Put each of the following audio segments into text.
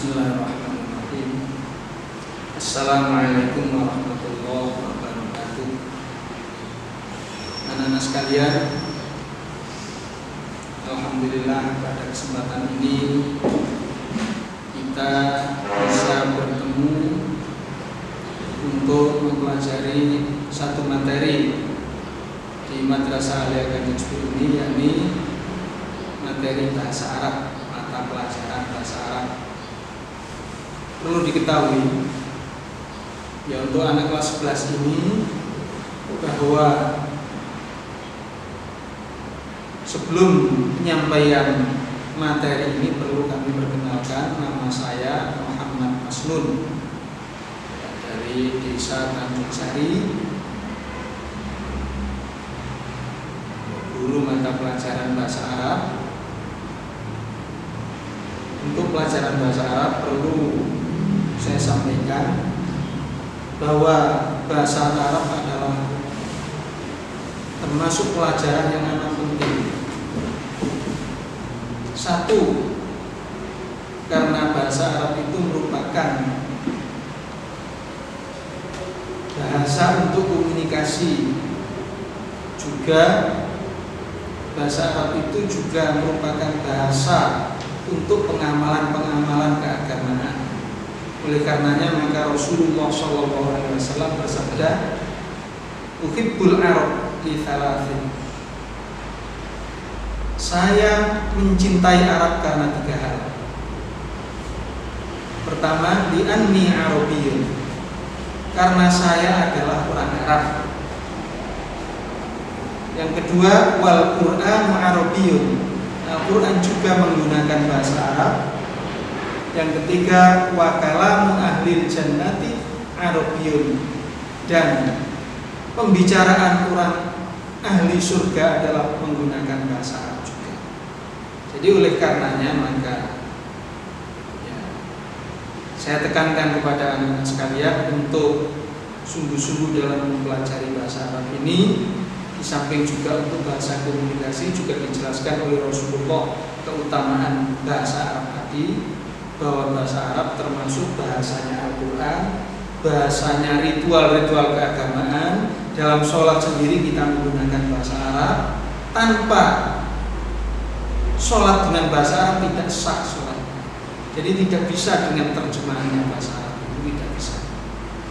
Bismillahirrahmanirrahim. Assalamualaikum warahmatullahi wabarakatuh. Anak-anak sekalian, alhamdulillah pada kesempatan ini kita bisa bertemu untuk mempelajari satu materi di Madrasah Alia Ganjuk ini, yakni materi bahasa Arab, mata pelajaran bahasa Arab. Perlu diketahui ya untuk anak kelas 11 ini bahwa sebelum penyampaian materi ini perlu kami perkenalkan, nama saya Muhammad Masnun dari Desa Tanjung Sari, guru mata pelajaran bahasa Arab. Untuk pelajaran bahasa Arab perlu saya sampaikan bahwa bahasa Arab adalah termasuk pelajaran yang amat penting. Satu, karena bahasa Arab itu merupakan bahasa untuk komunikasi. Juga bahasa Arab itu juga merupakan bahasa untuk pengamalan-pengamalan keagamaan. Oleh karenanya maka Rasulullah SAW bersabda, "Uhibbul Arab li thalathin." Saya mencintai Arab karena 3 hal. Pertama, li anni Arabiyyun, karena saya adalah orang Arab. Yang kedua, wal Qur'anu Arabiyyun, Al-Quran juga menggunakan bahasa Arab. Yang ketiga, wa kalamu ahlil jannati Arabiyyun, dan pembicaraan orang ahli surga adalah menggunakan bahasa Arab juga. Jadi oleh karenanya maka ya, saya tekankan kepada anak-anak sekalian untuk sungguh-sungguh dalam mempelajari bahasa Arab ini. Di samping juga untuk bahasa komunikasi juga dijelaskan oleh Rasulullah keutamaan bahasa Arab tadi, bahwa bahasa Arab termasuk bahasanya Al-Quran, bahasanya ritual-ritual keagamaan. Dalam sholat sendiri kita menggunakan bahasa Arab. Tanpa sholat dengan bahasa Arab tidak sah sholat. Jadi tidak bisa dengan terjemahannya bahasa Arab, itu tidak bisa.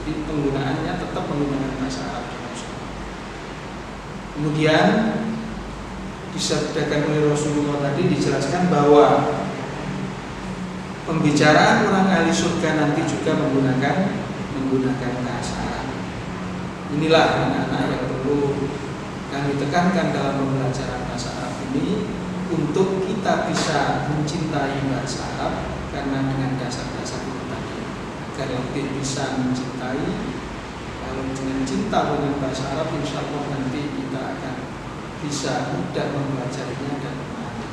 Jadi penggunaannya tetap menggunakan bahasa Arab. Kemudian disabdakan oleh Rasulullah tadi, dijelaskan bahwa pembicaraan orang ahli surga nanti juga menggunakan bahasa Arab. Inilah anak-anak yang perlu kami tekankan dalam pembelajaran bahasa Arab ini, untuk kita bisa mencintai bahasa Arab karena dengan dasar-dasar itu tadi, agar lebih bisa mencintai. Kalau dengan cinta dengan bahasa Arab, insya Allah nanti kita akan bisa mudah mempelajarinya dan memahami.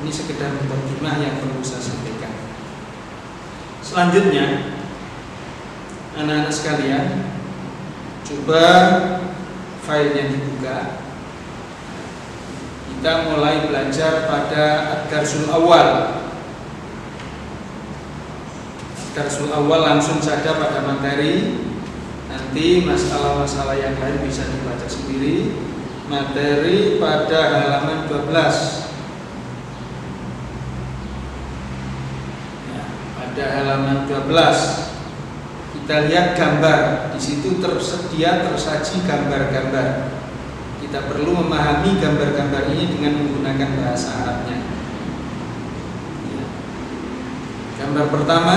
Ini sekedar terjemah yang perlu saya sampaikan. Selanjutnya, anak-anak sekalian, coba filenya dibuka. Kita mulai belajar pada ad-darsul awal. Ad-darsul awal langsung saja pada materi. Nanti masalah-masalah yang lain bisa dibaca sendiri. Materi pada halaman 12. Ya, pada halaman 12 kita lihat gambar. Di situ tersaji gambar-gambar. Kita perlu memahami gambar-gambar ini dengan menggunakan bahasa Arabnya. Ya. Gambar pertama,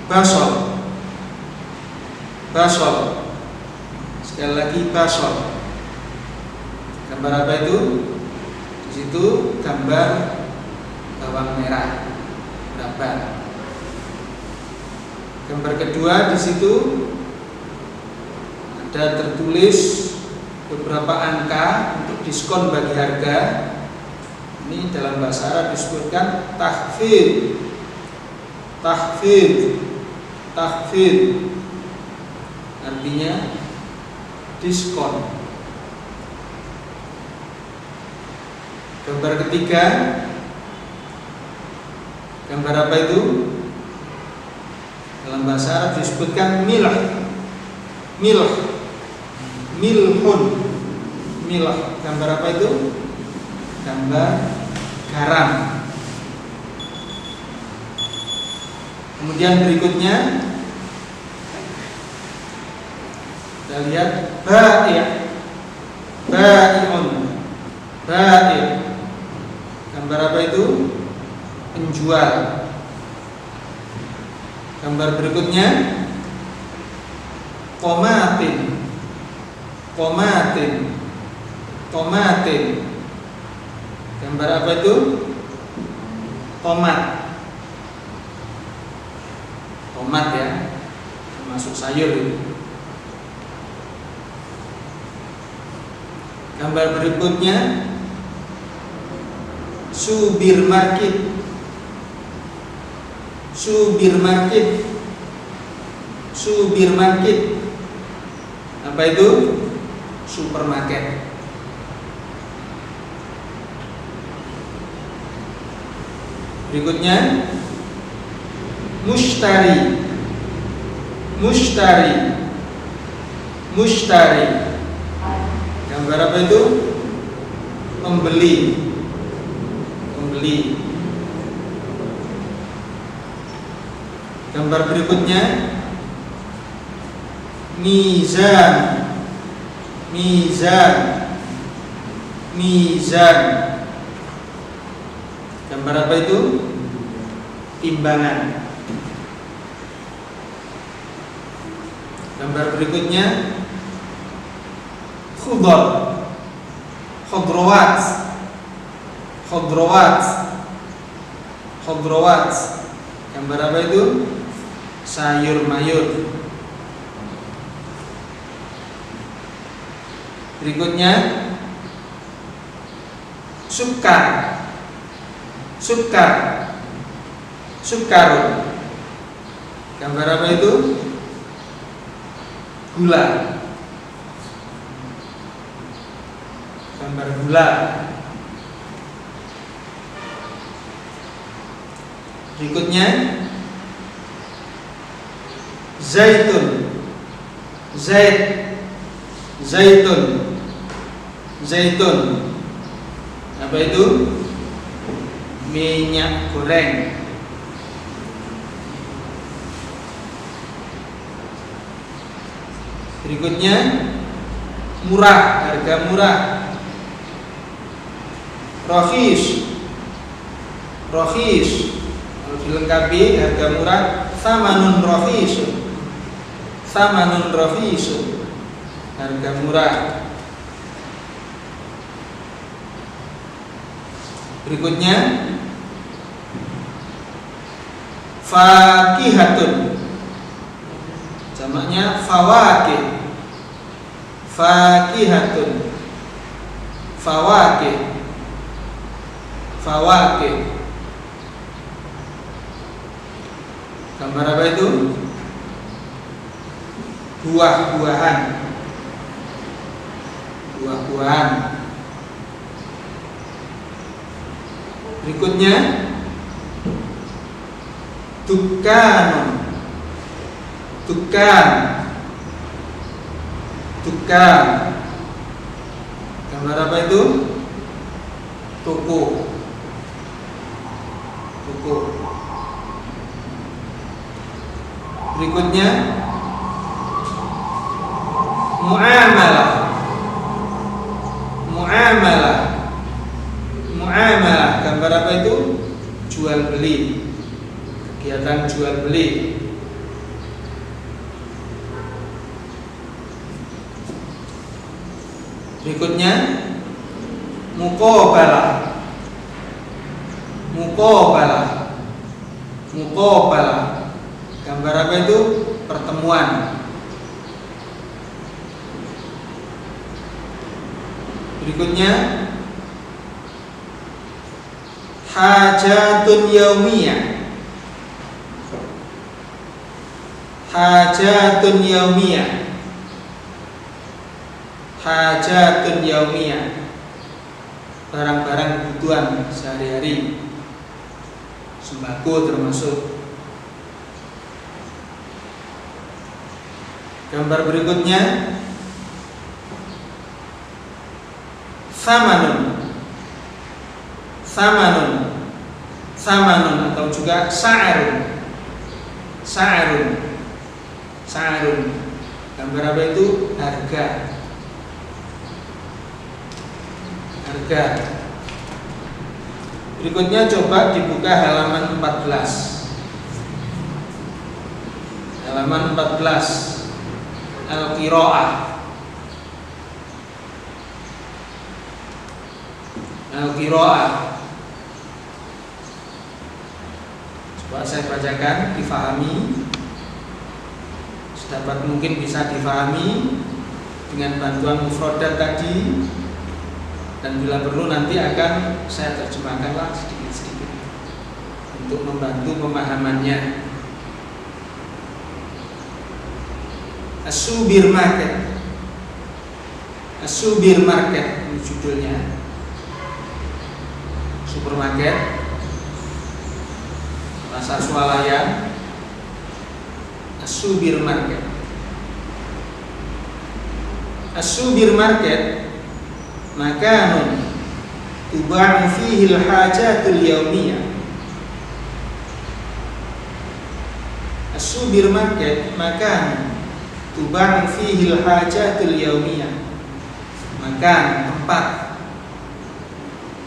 basol. Basol. Sekali lagi basol. Gambar apa itu? Di situ gambar bawang merah, berapa? Gambar kedua, di situ ada tertulis beberapa angka untuk diskon bagi harga. Ini dalam bahasa Arab disebutkan takhfid. Takhfid. Takhfid artinya diskon. Gambar ketiga, gambar apa itu? Dalam bahasa Arab disebutkan milh, milhun. Milh, gambar apa itu? Gambar garam. Kemudian berikutnya kita lihat bai', bai'un, bai'. Gambar apa itu? Penjual. Gambar berikutnya qomatin, qomatin, qomatin. Gambar apa itu? Tomat. Tomat ya, termasuk sayur itu. Gambar berikutnya subir market, subir market, subir market. Apa itu? Supermarket. Berikutnya mushtari, mushtari, mushtari. Gambar apa itu? Pembeli, pembeli. Gambar berikutnya mizan, mizan, mizan. Gambar apa itu? Timbangan. Gambar berikutnya khudar, khudrawat, khudrawat, khudrawat. Gambar apa itu? Sayur mayur. Berikutnya sukar, sukar, sukarun. Gambar apa itu? Gula. Gambar gula. Berikutnya zaitun, zait, zaitun, zaitun. Apa itu? Minyak goreng. Berikutnya murah, harga murah. Rohis, rohis. Kalau dilengkapi harga murah, samanun rohis, samanun rohis, harga murah. Berikutnya fakihatun, jamaknya fawakih, fakihatun, fawakih, fawakih. Gambar apa itu? Buah-buahan, buah-buahan. Berikutnya dukan, dukan, dukan. Gambar apa itu? Toko, toko. Berikutnya muamalah, muamalah, muamalah. Gambar apa itu? Jual beli, kegiatan jual beli. Berikutnya muqabalah, muqabalah, muqabalah. Gambar apa itu? Pertemuan. Berikutnya hajatun yaumiyah, hajatun yaumiyah, hajatun yaumiyah. Barang-barang kebutuhan sehari-hari, sembako termasuk. Gambar berikutnya samanun atau juga sa'arun. Gambar apa itu? Harga. Berikutnya coba dibuka halaman 14. Halaman 14 Al-Qiraah. Coba saya bacakan, difahami. Sedapat mungkin bisa difahami dengan bantuan mufradat tadi, dan bila perlu nanti akan saya terjemahkanlah sedikit-sedikit untuk membantu pemahamannya. As-Subir Market ini judulnya. Supermarket, pasar swalayan. As-Subir Market makanun tuba'u fihi al-hajatul yawmiyah. As-Subir Market makanun tuba'u fihi al-hajatul yawmiyah. Makan, tempat.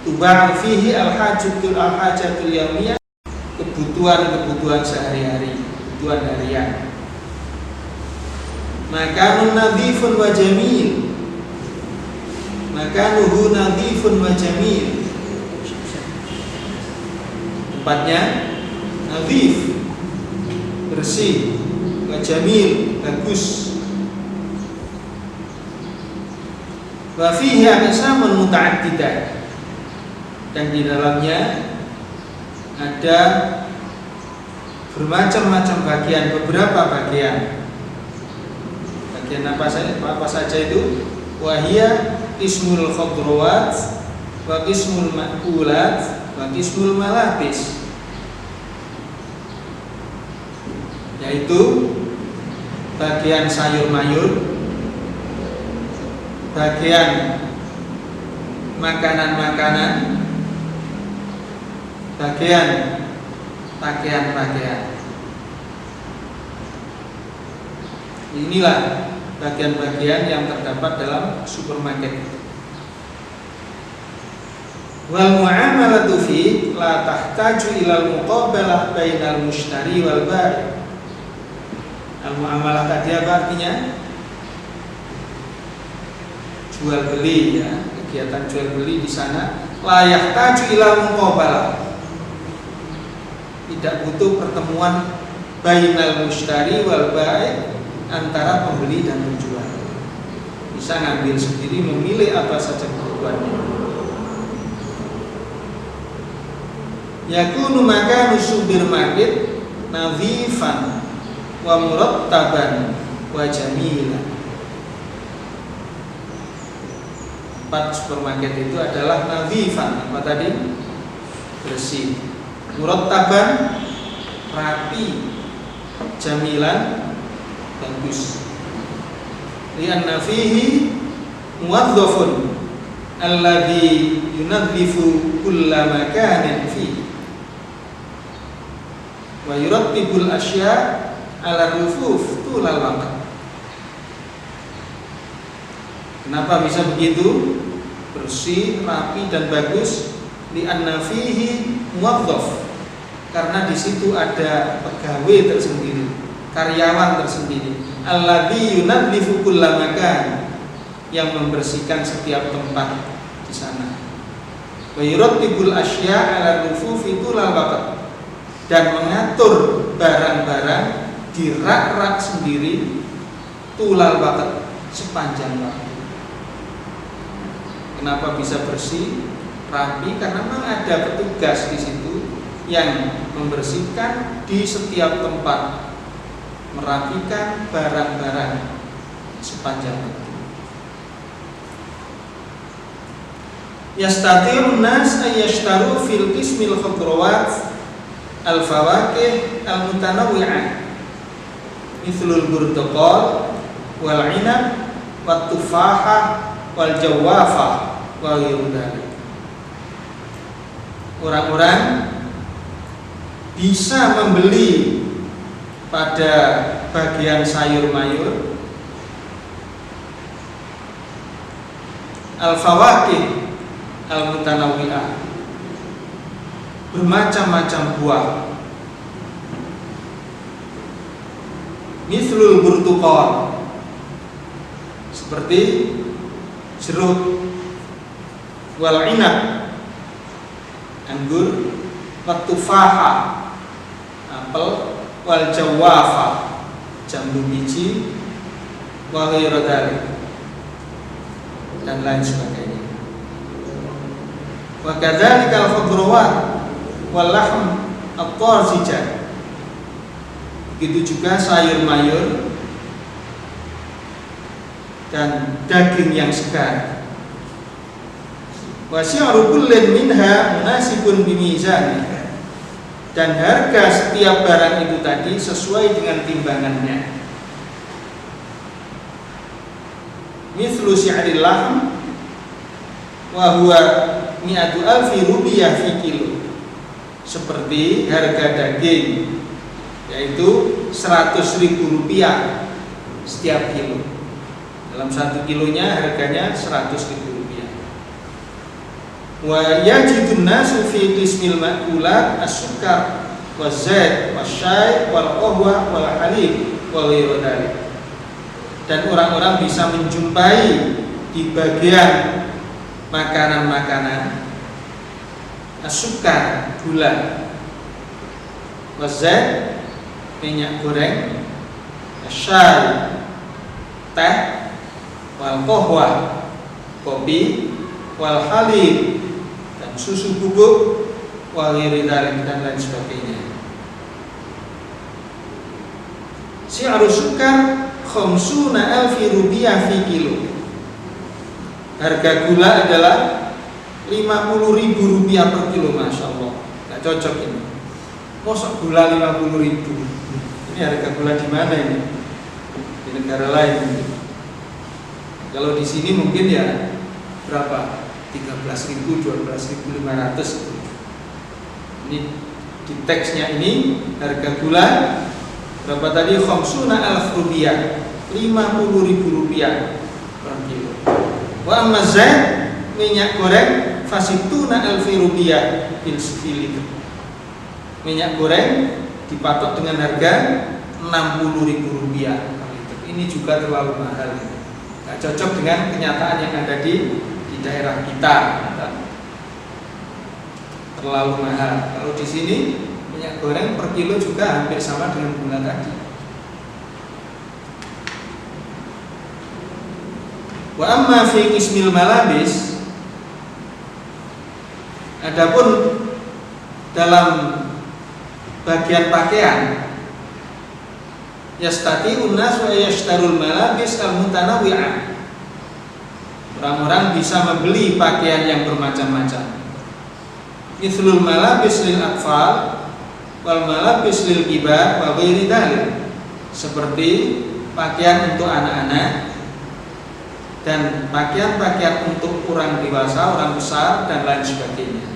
Tuba'u fihi al-hajatul yawmiyah, kebutuhan sehari-hari, kebutuhan harian. Makanun nadhifun wa jamil. Makanuhu nadhifun wa jamil. Tempatnya nadhif, bersih, wa jamil, bagus. Wa fihi aqsamun muta'addidah, dan di dalamnya ada bermacam-macam bagian, beberapa bagian. Bagian apa saja itu? Wahia qismul khudrawat wa qismul ma'kulat wa qismul malabis, yaitu bagian sayur mayur, bagian makanan-makanan, bagian pakaian-pakaian. Inilah bagian-bagian yang terdapat dalam supermarket. Wal mu'amalatu fi la tahtaju ilal muqabalah bainal mushtari wal bai'. Al mu'amalah tadi apa artinya? Jual beli, ya, kegiatan jual beli di sana. La yahtaju ilal muqabalah, tidak butuh pertemuan bainal mushtari wal bai', antara pembeli dan penjual. Bisa ngambil sendiri, memilih apa saja kebutuhannya. Yakunu makanu subir market nadhifan wa murattaban wa jamilan. Tempat supermarket itu adalah nadhifan, apa tadi? Bersih. Murattaban, rapi. Jamilan, bagus. Lianna fihi muwazzafun alladhi yunadhifu kulla makanin fihi wa yurattibul asya' ala rufuf tulal waqt. Kenapa bisa begitu? Bersih, rapi dan bagus. Lianna fihi muwazzaf, karena di situ ada pegawai tersendiri, karyawan tersendiri. Alladzi yunadhifu kulla makan, yang membersihkan setiap tempat di sana. Wa yurattibul asya' ala rufufi tulal waqt, dan mengatur barang-barang di rak-rak sendiri tulal waqt, sepanjang waktu. Kenapa bisa bersih, rapi? Karena memang ada petugas di situ yang membersihkan di setiap tempat, merapikan barang-barang sepanjang waktu. Yastati'un nas ayyashtaru fil qismil khudrawat al-fawakih al-mutanawwi'ah mithlul burtuqal wal inab wat tufahah wal jawafah wa ghairu dzalik. Orang-orang bisa membeli pada bagian sayur mayur al-fawakih al-mutanawwi'ah, bermacam-macam buah, mithlul burtuqal, seperti jeruk, wal inab, anggur, wat tufahah, apel, wal jawafa, jambu biji, wa ghairu dzalik, dan lain sebagainya. Wa kadzalika al-khudrawat wal lahm at-tarzijah, begitu juga sayur mayur dan daging yang segar. Wa syi'ru kullin minha munasibun bimizani, dan harga setiap barang itu tadi sesuai dengan timbangannya. Mithlu syi'ril lahm wa huwa mi'atu alfi rupiah fi kilo, seperti harga daging, yaitu 100.000 rupiah setiap kilo. Dalam 1 kilonya harganya 100.000 rupiah. Wa yajidun nasu fi qismil ma'kulat as-sukar wa zait wa syai wal qahwa wal halib wa ghairu dzalik. Dan orang-orang bisa menjumpai di bagian makanan-makanan as-sukar, gula, wa zait, minyak goreng, syai, teh, wal qahwa, kopi, wal halib, dan susu bubuk, wa ghairu dzalik, dan lain sebagainya. Syi'ru sukar khamsuna alfi rupiah fi kilo. Harga gula adalah 50.000 rupiah per kilo. Masya Allah, nggak cocok ini. Mosok gula 50.000. Ini harga gula di mana ini? Di negara lain. Kalau di sini mungkin ya berapa? 13.000, 12.500. Ini di teksnya ini harga gula berapa tadi? Khamsuna alf rupiah, 50.000 rupiah per kilo. Wa amma zait, minyak goreng, fasituna alfi rupiah bil liter. Minyak goreng dipatok dengan harga 60.000 rupiah per liter. Ini juga terlalu mahal. Nggak cocok dengan kenyataan yang ada di daerah kita. Terlalu mahal. Kalau di sini minyak goreng per kilo juga hampir sama dengan gula tadi. Wa amma fi qismil malabis, adapun dalam bagian pakaian, yastati'un nas wa yashtarul malabis al-mutanawwi'ah, orang-orang bisa membeli pakaian yang bermacam-macam. Mithlul malabis lil atfal wal malabis lil kibar wa ghairi dzalik, seperti pakaian untuk anak-anak dan pakaian-pakaian untuk orang dewasa, orang besar, dan lain sebagainya.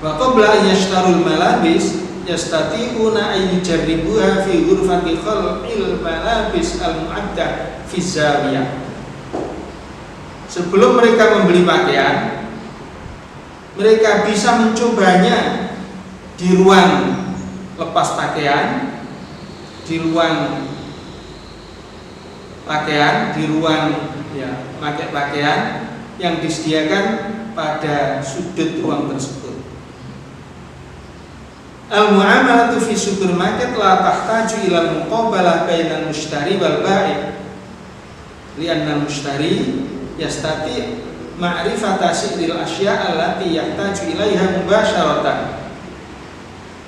Wa qabla yashtarul malabis yastati'una ay yujarribuha fi ghurfati khalqil malabis al-mu'addah fi zawiyah. Sebelum mereka membeli pakaian, mereka bisa mencobanya di ruang lepas pakaian, di ruang pakaian, di ruang pakai pakaian yang disediakan pada sudut ruang tersebut. Al-mu'amalatu fi supermarket la tahtaju ila al-muqabalah bainal mushtari wal ba'i, li'anna al-mushtari yastati ma'rifata si'ril asya' allati yahtaju ilaiha mubasharatan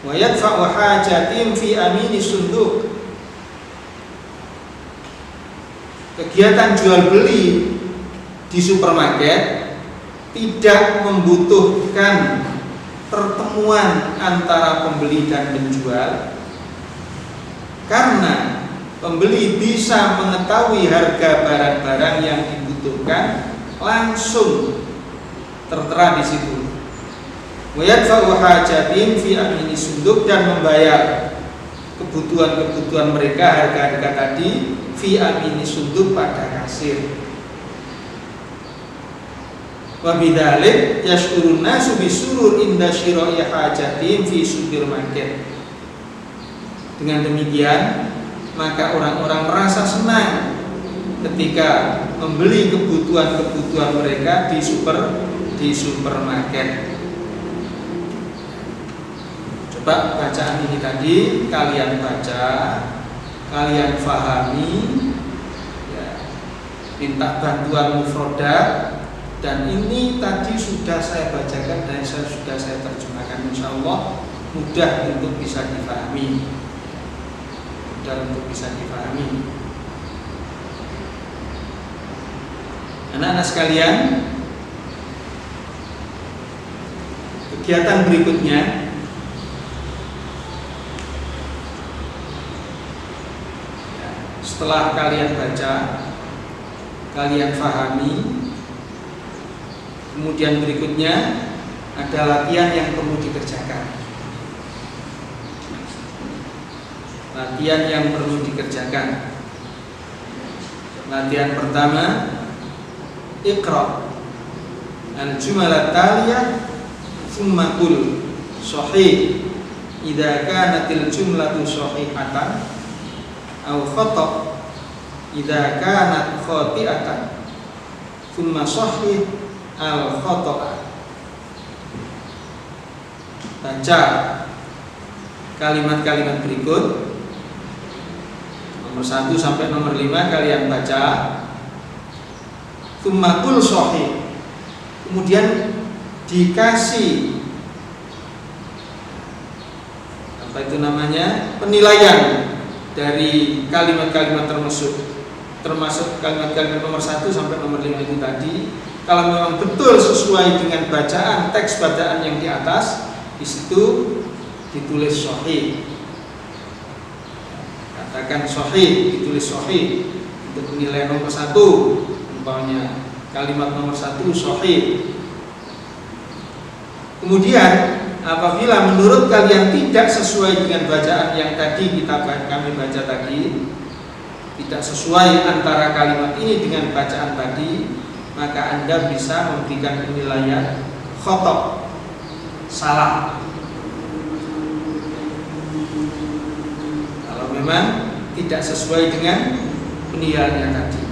wa yadfa'u hajatim fi amini sunduq. Kegiatan jual beli di supermarket tidak membutuhkan pertemuan antara pembeli dan penjual, karena pembeli bisa mengetahui harga barang-barang yang dibutuhkan langsung tertera di situ. Wa yadfa'u hajatin fi amini sunduk, dan membayar kebutuhan-kebutuhan mereka, harga-harga tadi fi amini sunduk pada kasir. Wa bidzalik yashkurun nasu bisurur inda syira'i hajatin fi supermarket. Dengan demikian maka orang-orang merasa senang ketika membeli kebutuhan-kebutuhan mereka di supermarket. Coba bacaan ini tadi kalian baca, kalian fahami, ya, minta bantuan mufrodat, dan ini tadi sudah saya bacakan dan sudah saya terjemahkan. Insya Allah mudah untuk bisa difahami, Anak-anak sekalian, kegiatan berikutnya setelah kalian baca, kalian fahami, kemudian berikutnya ada latihan yang perlu dikerjakan. Latihan pertama, Iqra al-jumalat taliyah thumma qul sahih idza kanatil jumlatu sahihatan aw khata' idza kanat khati'atan thumma sahih al-khata'. Baca kalimat-kalimat berikut nomor 1 sampai nomor 5, kalian baca. Tsumma qul sahih, kemudian dikasih apa itu namanya, penilaian dari kalimat-kalimat termasuk kalimat-kalimat nomor 1 sampai nomor 5 itu tadi. Kalau memang betul sesuai dengan bacaan, teks bacaan yang di atas, di situ ditulis sahih. Katakan sahih, ditulis sahih untuk penilaian nomor 1. Umpamanya kalimat nomor 1 sahih. Kemudian apabila menurut kalian tidak sesuai dengan bacaan yang tadi kami baca tadi, tidak sesuai antara kalimat ini dengan bacaan tadi, maka Anda bisa memberikan penilaian khata', salah. Kalau memang tidak sesuai dengan penilaiannya tadi.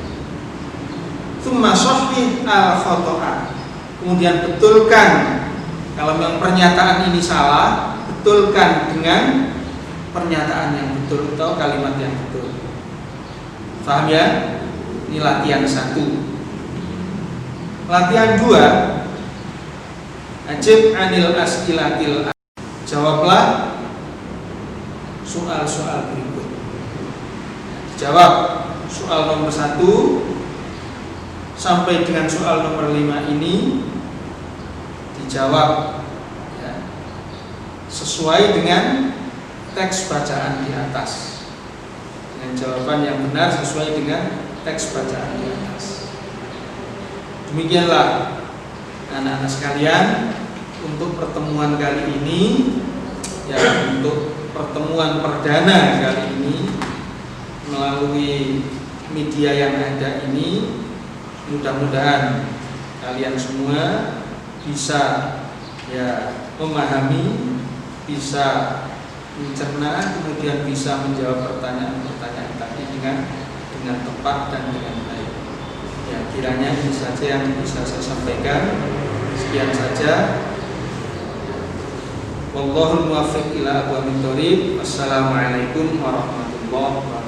Tsumma sahih al-khata'a, kemudian betulkan. Kalau memang pernyataan ini salah, betulkan dengan pernyataan yang betul atau kalimat yang betul. Paham ya? Ini latihan 1. Latihan 2, ajib anil as'ilatil, jawablah soal-soal berikut. Jawab soal nomor 1 sampai dengan soal nomor 5 ini dijawab ya, sesuai dengan teks bacaan di atas, dengan jawaban yang benar sesuai dengan teks bacaan di atas. Demikianlah anak-anak sekalian untuk pertemuan kali ini, ya, untuk pertemuan perdana kali ini melalui media yang ada ini. Mudah-mudahan kalian semua bisa ya memahami, bisa mencerna, kemudian bisa menjawab pertanyaan-pertanyaan tadi dengan tepat dan dengan baik. Ya, kiranya ini saja yang bisa saya sampaikan. Sekian saja. Wallahul muwaffiq ila aqwamit thoriq. Wassalamualaikum warahmatullahi wabarakatuh.